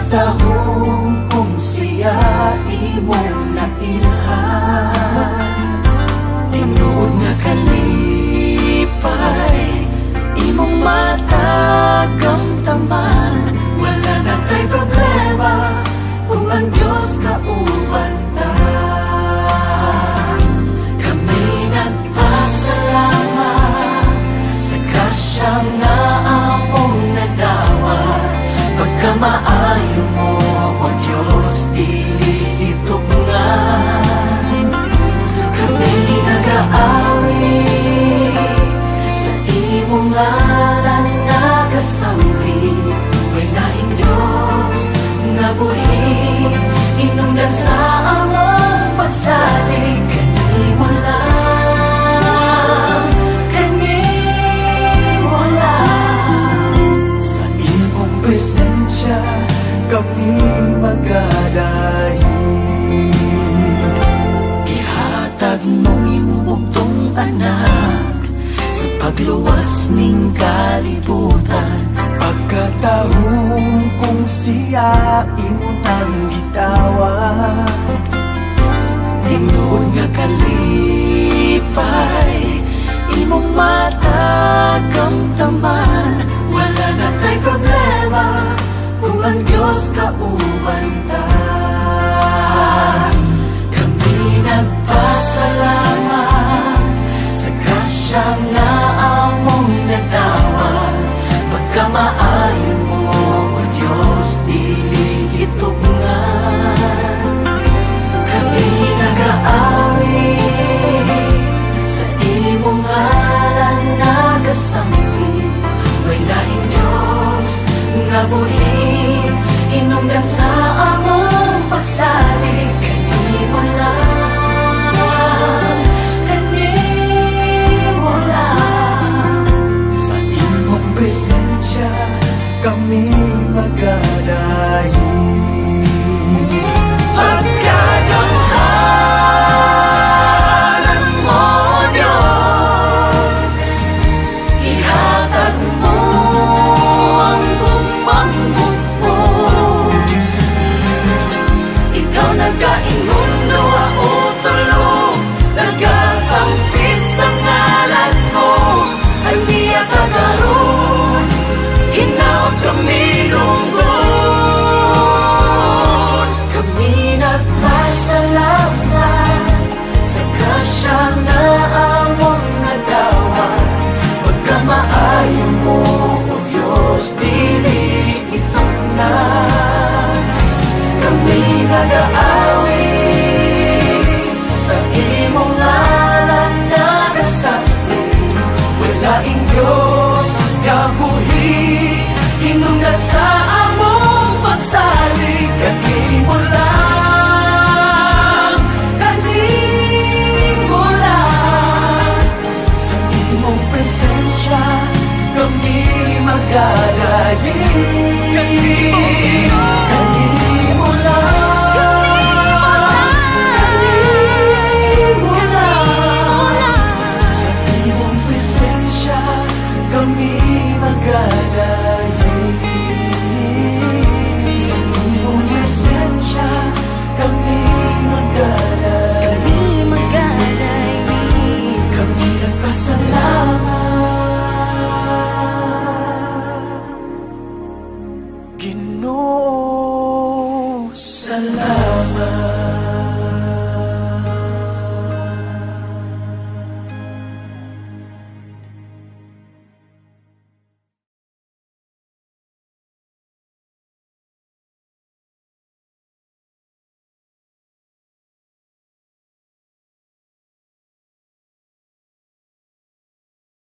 Pagkatahong kung siya imong nailhan, tinuod nga kalipay imong matagamtaman. Wala na tay problema kung ang Diyos kauban ta. Kami nagpasalamat sa grasya nga among nadawa. Pagkamaayo mo, O Diyos, dili itugnan. Kami nag-aawi sa imong ngalan nagasampi. Walaing Diyos nga buhi, hinungdan sa among pagsalig. Kanimo lang, kanimo lang. Sa imong presensya kami magadahi. Gihatag mong imong bugtong anak sa pagluwas ning kalibutan. Pagkatahong kung siya imo nang gitawag, tinuod nga kalipay imong matagamtaman. Wala na tay problema kung ang Diyos kauban ta. Kami nagpasalamat sa grasya nga among nadawa. Pagkamaayo mo, O Diyos, dili itugnan. Kami nag-aawi sa imong ngalan nagasampi. Walaing Diyos nga buhi, hinungdan sa among pagsalig. Kanimo lang, kanimo lang. Sa imong presensya kami magadahi. Pagkagamhanan mo, Diyos, ihatag mo ang bumambugpos. Ikaw nagkaingon duha o tulo, nagasampit sa ngalan mo. Ay niya kagaroon, hinaot kami lunggon. Kami nagpasalamat sa grasya na among nadawa. Pagkamaayo mo, O Diyos, dili itugnan. Kami nag-aawi sa imong ngalan nagasapi. Walaing Diyos nga buhi, hinungdan sa among pagsalig. Kanimo lang, kanimo lang. Sa imong presensya kami magadahi.